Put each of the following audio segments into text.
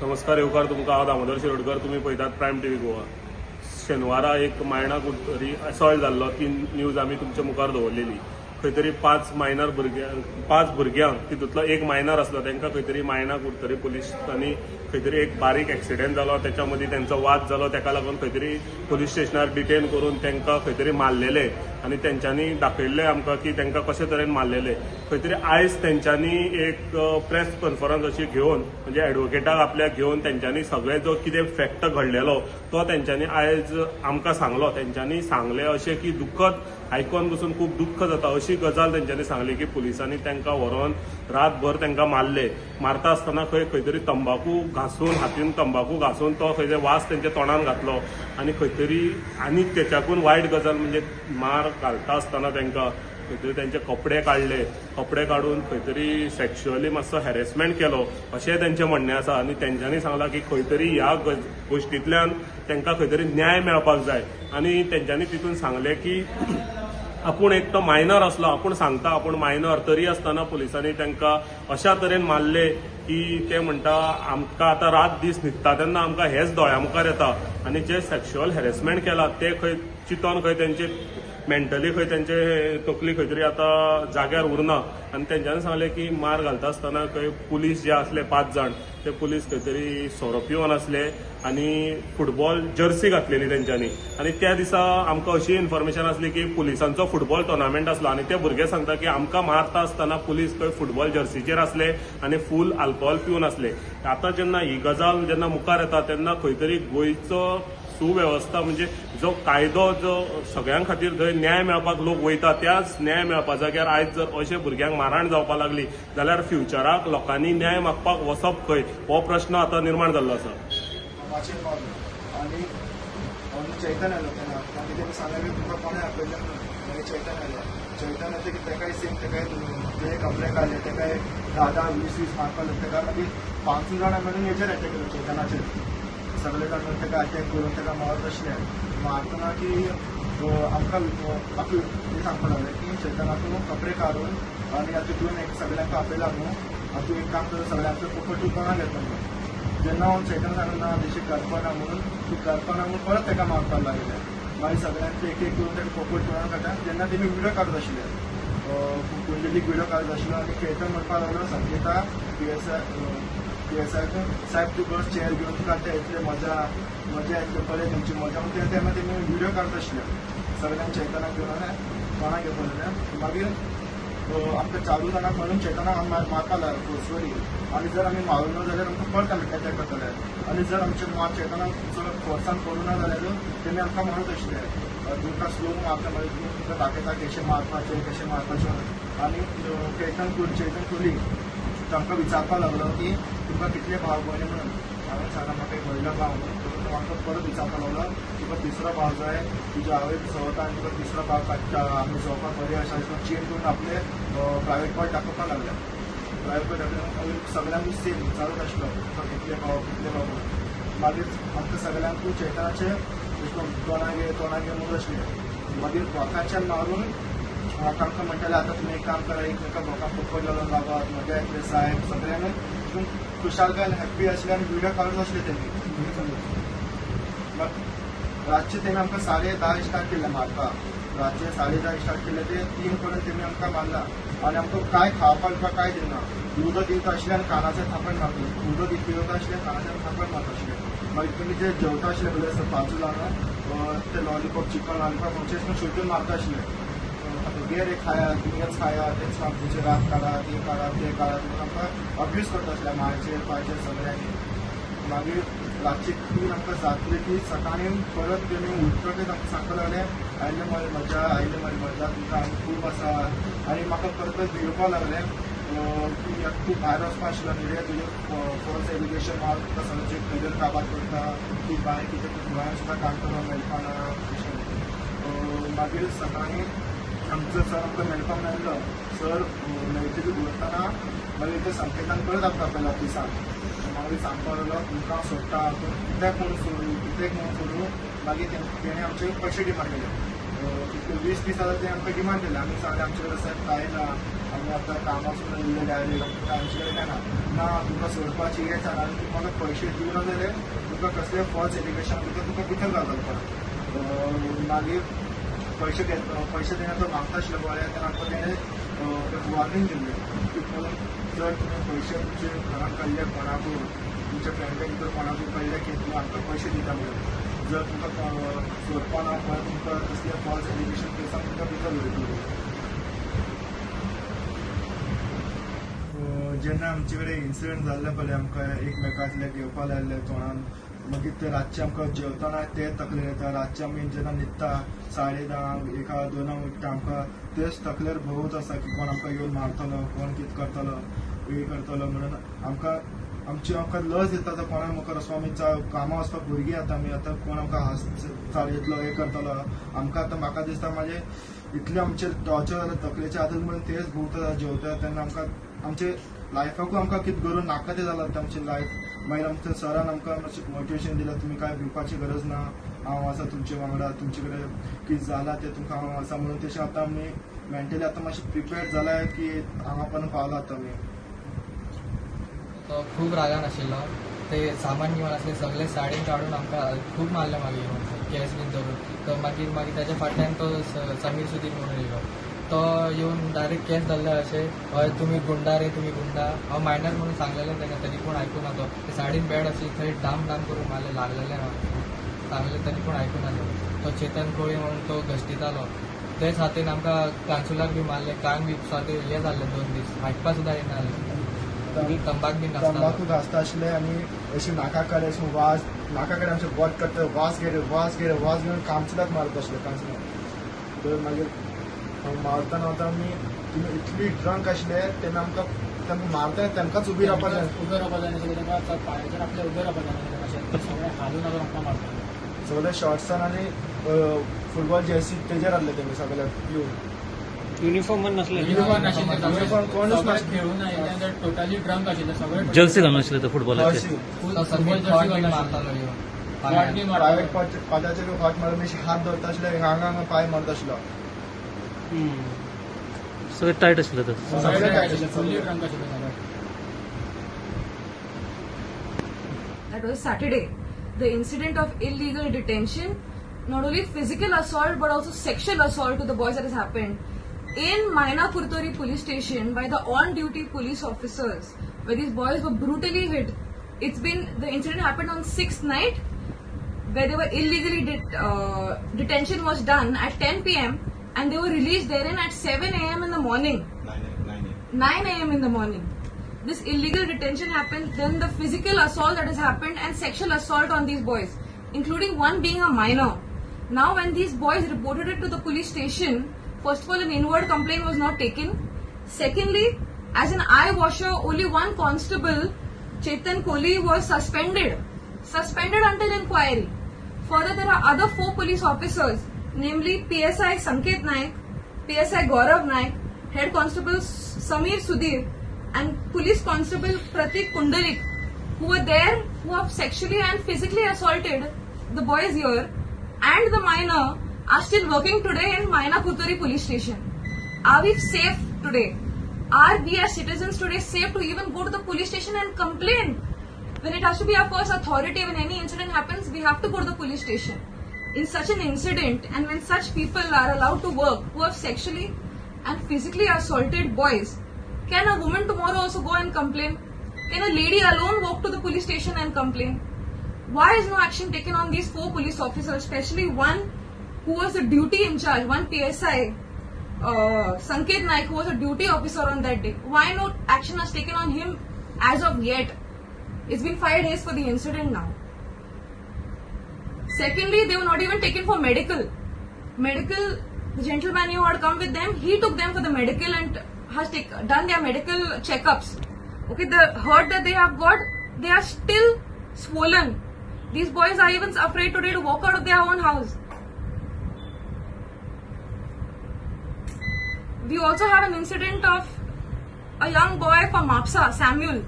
नमस्कार येवकार तुमकां हांव दामोदर शिरोडकर. तुमी पळयतात प्रायम टीव्ही गोवा. शेनवारा एक मायणा कुठतरी असॉल्ट जाल्लो ती न्यूज आमी तुमच्या मुखार दवरलेली. खंय तरी 5 भुरग्यांक तितूंतलो एक मायनर आसलो तांकां खंय तरी मायणा कुठतरी पुलिसांनी खंय तरी एक बारीक एक्सिडेंट जालो, त्याच्या मदीं त्यांचो वाद जालो, ताका लागून खंय तरी पुलीस स्टेशनार डिटेन करून तांकां खंय तरी मारलेले आनी तेंच्यांनी दाखयल्लें आमकां की तांकां कशे तरेन मारलेले. खंय तरी आयज तेंच्यांनी एक प्रेस कॉन्फरन्स अशी घेवन म्हणजे एडवोकेटाक आपल्या घेवन तेंच्यांनी सगळे जो कितें फॅक्ट घडलेलो तो तेंच्यांनी आयज आमकां सांगलो. तेंच्यांनी सांगलें अशें की दुख्खद आयकून पसून खूब दुख्ख जाता अशी गजाल तेंच्यांनी सांगली की पुलिसांनी तांकां व्हरोन रातभर तांकां मारले. मारता आसतना खंय तरी तंबाखू घासून हातीन तंबाखू घासून तो खंय वास तेंच्या तोंडान घातलो आनी खंय तरी आनी तेच्याकून वायट गजाल म्हणजे मार घालता आसतना तांकां खंय तरी तेंचे कपडे काडले, कपडे काडून खंय तरी सेक्शुअली मातसो हॅरेसमेंट केलो अशें तेंचें म्हणणें आसा. आनी तेंच्यांनी सांगलां की खंय तरी ह्या गोश्टींतल्यान तांकां खंय तरी न्याय मेळपाक जाय. आनी तेंच्यांनी तितून सांगलें की आपूण एक तो मायनर असलो, आपूण सांगता आपूण मायनर तरी आसतना पुलिसांनी तांकां अशा तरेन मारले की ते म्हणटा आमकां आतां रात दीस न्हिदता तेन्ना आमकां हेच दोळ्या मुखार येता. आनी जे सेक्शुअल हॅरेसमेंट केला ते खंय चिंतोन खंय तेंचे मेंटली खंय तेंचे तकली खंय तरी आतां जाग्यार उरना. आनी तेंच्यांनी सांगलें की मार घालता आसतना खंय पुलीस जे आसले 5 जाण ते पुलीस खंय तरी सोरो पिवन आसले आनी फुटबॉल जर्सी घातलेली तेंच्यांनी. आनी त्या दिसा आमकां अशी इन्फॉर्मेशन आसली की पुलिसांचो फुटबॉल टुर्नामेंट आसलो आनी ते भुरगे सांगता की आमकां मारता आसतना पुलीस खंय फुटबॉल जर्सीचेर आसले आनी फूल आल्कोहोल पिवन आसले. आतां जेन्ना ही गजाल जेन्ना मुखार येता तेन्ना खंय तरी गोंयचो सुवेवस्था म्हणजे जो कायदो जो सगळ्यां खातीर थंय न्याय मेळपाक लोक वयता त्याच न्याय मेळपा जाग्यार आयज जर अशे भुरग्यांक मारहाण जावपाक लागली जाल्यार फ्युचराक लोकांनी न्याय मागपाक वचप खंय हो प्रश्न आतां निर्माण जाल्लो आसा. आणि चैतन्य आलो त्यांना आणि त्यांनी सांगायला तुमका कोणे आपल्याला म्हणजे चैतन्य येते की ते काही सेम ते काही ते कपडे काढले ते काही 10-20 मार्क काढले ते काय म्हणजे 500 जणां मिळून याचेर अटॅक केलो चैतन्याचेर. सगळे जाण मिळून ताका अटॅक करून ताका मारत असले. मारतना की आमकां आपली ते सांगपा लागले की चैतन्यातून कपडे काढून आणि हातूंतून एक सगळ्यांक आपयला न्हू हातून एक काम करून सगळ्यांचो फुकट कोणाक येता म्हणून. जेन्ना हांव चैतन्य सांगना जशी करपना म्हणून ती करपना म्हणून परत ताका मारपाक लागले. मागीर सगळ्यांचे एक एक करून ताका पोपट करून काडटा. जेन्ना तेमी व्हिडिओ काडत आशिल्ले कुंडलीक व्हिडिओ काडत आशिल्लो आनी चैतन्य म्हणपाक लागलो संगीता PSI साहेब तूं बस चेअर घेवन तुका आतां येतले मजा येतले पळय तुमची मजा म्हणून त्या तेन्ना तेमी व्हिडिओ काडत आशिल्ले. सगळ्यांक चैतन्याक घेवन कोणाक घेवन मागीर आमकां 4 जाणांक म्हणून चैतन्याक मारपाक लागलो फोर्सफुली. आनी जर आमी मारूं ना जाल्यार आमकां परत आमी अटॅक करतले. आनी जर आमचे चैतन्याक जर फोर्सान करूं ना जाल्यार तेमी आमकां म्हणत आशिल्ले तुमकां स्लो मारता मागीर तुमकां दाखयता कशें मारपाचें. आनी चैतन्य कुली तांकां विचारपाक लागलो की तुमकां कितले भाव भयणी म्हणून. हांवें सांगला म्हाका एक व्हडलो भाव म्हणून. म्हाका परत विचारपाक लागलो तुका तिसरो भाव जाय तुज्या आवयक चवता आनी तुका तिसरो भाव काडटा आमी जोपाक बरी आसा चेंज करून आपले प्रायवेट पार्ट दाखोवपाक लागले. प्रायवेट पार्ट दाखोवन सगळ्यांक सेम विचारत आशिल्लो तुका कितले भाव म्हणून. मागीर आमकां सगळ्यांक चैतन्याचे तोंडागे म्हणून आशिल्ले. मागीर बोकाच्यान मारून तांकां म्हणटाले आतां तुमी एक काम करा एकमेकां बोकाक पकड लागून रावात मजा येतले साहेब सगळ्यांनी तितून खुशालकाय हॅप्पी आसले आनी व्हिडिओ काडून आसले तेमी. रातचे तेमी आमकां 10:30 स्टार्ट केल्ले मारपाक. रातचे 10:30 स्टार्ट केले ते 3 पर्यंत तेमी आमकां मारला आनी आमकां काय खावपाक बिवपाक काय दिना. उदक दिवता आशिल्ले आनी कानाचे थापड मारले. उदक पिवता आशिल्ले कानाचे थापड मारता आशिल्ले. मागीर तेमी जे जेवता आशिल्ले पळय 5 जाणां ते लॉलीपॉप चिकन लॉलीपॉप अशें शोधून मारता आशिल्ले. गेर एक खाया तुम्ही हेच खाया तेच तुमचे रात काढा ते काढा म्हणून आमकां अब्यूज करता आसले मायचेर पायचेर सगळ्यांनी. मागीर रातची 3 आमकां जातली की सकाळी परत तेमी उठतकीच आमकां सांगपाक लागले आयले मारी मजा तुमकां आमी खूब आसा. आनी म्हाका परत भिवपाक लागले की तूं भायर वचपा आशिल्लो न्ही रे तुजें फर्स्ट एज्युकेशन मार तुका सगळें करियर काबार करता तूं भायर कितें गोंयांत सुद्दां काम करपाक मेळपाना अशें. मागीर सकाळी आमचो सर आमकां मेळपाक मेळ्ळो. सर मेळटली उरतना मागीर ते संकेतान परत आमकां आपयलो ऑफिसान. मागीर सांगपाक लागलो तुमकां सोडटा कित्याक म्हणून सोडूं मागीर तेणी आमचे पयशे डिमांड केले. 20 दिसाला ते आमकां डिमांड केले आमी सांगलें आमचे कडेन साहेब काय ना आमी आतां कामासून येयल्ले डायरेक्ट आमचे कडेन काय ना तुमकां सोडपाची हें सांग आनी तुमी म्हाका पयशे दिवना जाल्यार तुका कसलें फॉल्स एज्युकेशन तुका भितर घालपाक पडटा मागीर पयशे दिना तो मागता आशिल्लो गोळ्या तेन्ना आमकां तेणें वॉर्निंग दिल्ली की जर तुमी पयशे तुमचे घरान काडले कोणाकूय तुमच्या फ्रेंडे भितर कोणाकूय कळ्ळे की तुमी आमकां पयशे दिता म्हणून जर तुमकां सोडपा ना पळय तुमकां कसलें फॉल्स एज्युकेशन केसान तुमकां भितर दवरतलो जेन्ना आमचे कडेन इन्सिडंट जाल्ले पळय आमकां एकमेकांतले घेवपा लायल्ले तोंडान मागीर ते रातचे आमकां जेवताना ते तकलेर येता रातचे आमी जेन्ना न्हिदता 2:30 1-2 उठटा आमकां तेच तकलेर भोंवत आसा की कोण आमकां येवन मारतलो कोण कितें करतलो हे करतलो म्हणून आमकां लज येता तो कोणा मुखार वचपाक आमी कामां वचपाक भुरगीं आतां आमी आतां कोण आमकां चाळयतलो हे करतलो आमकां आतां म्हाका दिसता म्हाजे इतलें आमचेर टॉर्चर जालें तकलेच्या आदून म्हणून तेच भोंवता जेवता तेन्ना आमकां आमचे लायफाकूय आमकां कितें करून नाका तें जालां आतां आमची लायफ मागीर आमच्या सरान आमकां मातशें मोटिवेशन दिलां तुमी काय भिवपाची गरज ना हांव आसा तुमचे वांगडा तुमचे कडेन कितें जालां तें तुमकां हांव आसा म्हणून तशें आतां आमी मेंटली आतां मातशें प्रिपेर्ड जाला की हांगा पण पावला आतां आमी तो खूब रागान आशिल्लो ते सामान घेवन आसले सगळे साडीन काडून आमकां खूब मारले मागीर केस बीन धरून तो मागीर तेच्या फाटल्यान तो समीर सुदीर म्हणून येयलो तो येवन डायरेक्ट केस धरले अशें हय तुमी गुंडा रे तुमी गुंडा हांव मायनर म्हणून सांगलेलें तेका तरी पूण आयकुना तो साडीन बॅड आसली थंय डाम करून मारले लागलेलें सांगलें तरी पूण आयकुना तो चेतन कोळी म्हणून तो घश्टितालो तेच हातीन आमकां कांसुलाक बी मारले कान बी सादे हे जाल्ले 2 दीस हाडपा सुद्दां येना तंबाक बी तंबाखू घासता आशिल्ले आनी अशी नाका कडेन अशें वाज नाका कडेन आमचे वत करता वाज घेवन कांसुलाक मारता आशिल्ले कांसुलाक तर मागीर मारतना आमी तुमी इतली ड्रंक आशिल्ले तेन्ना आमकां तांकां मारता तेमकांच उबी रावपाक जाय उबे रावपाक जाय नाशिल्लें तेका पांयाचेर आपल्या उबे रावपाक जाय नाशिल्लें अशें सगळें हालून हालून आमकां मारता सगळे शॉर्ट्सान आनी फुटबॉल जर्सी तेजेर हाडले तेमी सगळे युनिफॉर्म नसले युनिफॉर्म कोणूच नाशिल्ले खेळून आयिल्ले टोटली ड्रंक आशिल्ले सगळे जर्सी घालून आशिल्ले ते फुटबॉलाचे तो समीर थॉट बी मारतालो येवन प्रायवेट पाट्याचेर हॉट मारून अशी हात धरता आशिल्ले हांगा पांय मारता आशिल्लो सगळे टायट आशिल्ले ते सगळे टायट आशिल्ले फुल्ली ड्रंक आशिल्ले सगळे That was Saturday. The incident of illegal detention, not only physical assault but also sexual assault to the boys that has happened in Maina Kurtori police station by the on-duty police officers, where these boys were brutally hit. The incident happened on 6th night, where they were illegally detention was done at 10 p.m. and they were released therein at 7 a.m. in the morning. 9 a.m. in the morning. This illegal detention happened, then the physical assault that has happened and sexual assault on these boys, including one being a minor. Now when these boys reported it to the police station, first of all an inward complaint was not taken. Secondly, as an eye washer, only one constable, Chetan Kohli, was suspended until inquiry. Further, there are other 4 police officers, namely PSI Sanket Naik, PSI Gaurav Naik, Head Constable Samir Sudhir, and Police Constable Pratik Kundalik, who were there, who have sexually and physically assaulted the boys here, and the minor are still working today in Maina Kurtori police station. Are we safe today? Are we as citizens today safe to even go to the police station and complain? When it has to be our first authority, when any incident happens, we have to go to the police station. In such an incident, and when such people are allowed to work, who have sexually and physically assaulted boys, can a woman tomorrow also go and complain? Can a lady alone walk to the police station and complain? Why is no action taken on these 4 police officers, especially one who was the duty in charge, one PSI, Sanket Naik, who was a duty officer on that day? Why no action was taken on him as of yet? It's been 5 days for the incident now. Secondly, they were not even taken for medical. The gentleman who had come with them, he took them for the medical and has done their medical checkups. Okay, the hurt that they have got, they are still swollen. These boys are even afraid today to walk out of their own house. We also have an incident of a young boy from Mapsa, Samuel,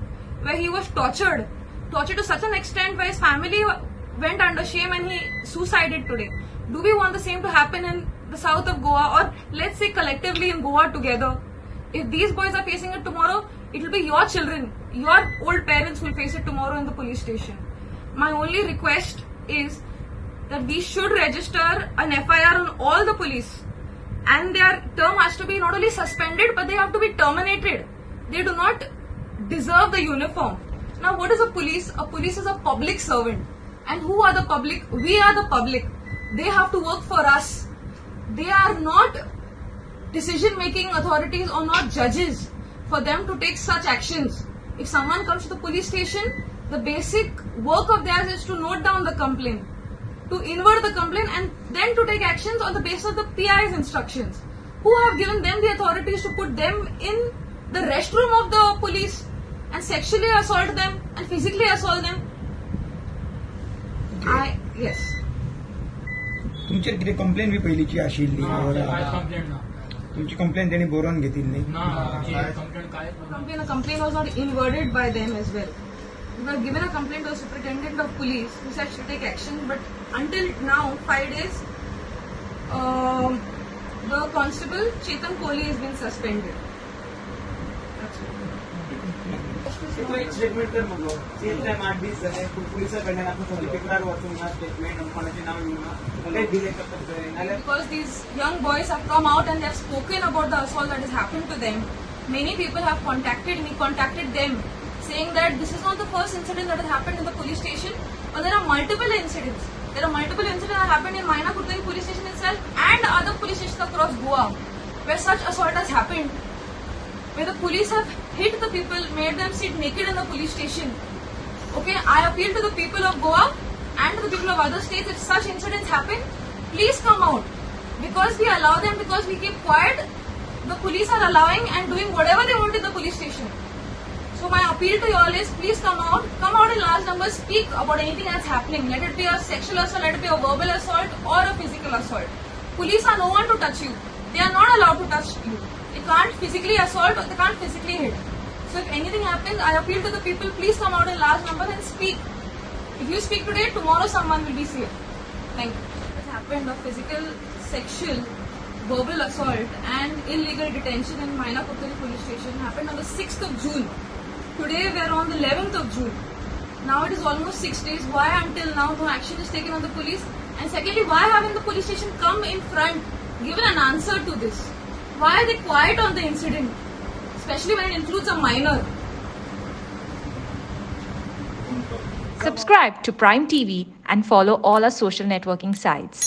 where he was tortured to such an extent where his family went under shame and he suicided today. Do we want the same to happen in the south of Goa, or let's say collectively in Goa together, if these boys are facing it tomorrow, it will be your children, your old parents will face it tomorrow in the police station. My only request is that we should register an FIR on all the police, and their term has to be not only suspended but they have to be terminated. They do not deserve the uniform. Now, what is a police? A police is a public servant. And who are the public? We are the public. They have to work for us. They are not decision-making authorities or not judges for them to take such actions. If someone comes to the police station, the basic work of theirs is to note down the complaint, to invert the complaint, and then to take actions on the basis of the PI's instructions. Who have given them the authorities to put them in the restroom of the police and sexually assault them and physically assault them? Yes. तुमचेर कितें complain बी पयलींची आशिल्ली complaint ना तुमची complain तेणी बरोवन घेतिल्ली complaint काय A complaint was not inverted by them as well. We were given a complaint to the superintendent of police who said she'll take action, but until now, 5 days, the constable Chetan Kohli has been suspended. That's all. एक statement कर मग same time 8 दिवस झाले पोलिसांकडे आपण सगळी तक्रार वाचून ना स्टेटमेंट कोणाचे नाव घेऊन ना डिले करतात Because these young boys have come out and they have spoken about the assault that has happened to them. Many people have contacted them, saying that this is not the first incident that has happened in the police station, but there are multiple incidents. There are multiple incidents that happened in Maina Kurtari police station itself and other police stations across Goa, where such assault has happened, where the police have hit the people, made them sit naked in the police station. Okay, I appeal to the people of Goa and to the people of other states, if such incidents happen, please come out. Because we allow them, because we keep quiet, the police are allowing and doing whatever they want in the police station. So my appeal to you all is, please come out in large numbers, speak about anything that's happening. Let it be a sexual assault, let it be a verbal assault or a physical assault. Police are no one to touch you. They are not allowed to touch you. They can't physically assault or they can't physically hit. So if anything happens, I appeal to the people, please come out in large numbers and speak. If you speak today, tomorrow someone will be safe. Thank you. It happened, a physical, sexual, verbal assault and illegal detention in Maina Kurtari police station happened on the 6th of June. Today we are on the 11th of June. Now it is almost 6 days. Why until now no action is taken on the police? And secondly, why haven't the police station come in front, given an answer to this? Why are they quiet on the incident? Especially when it includes a minor. Subscribe to Prime TV and follow all our social networking sites.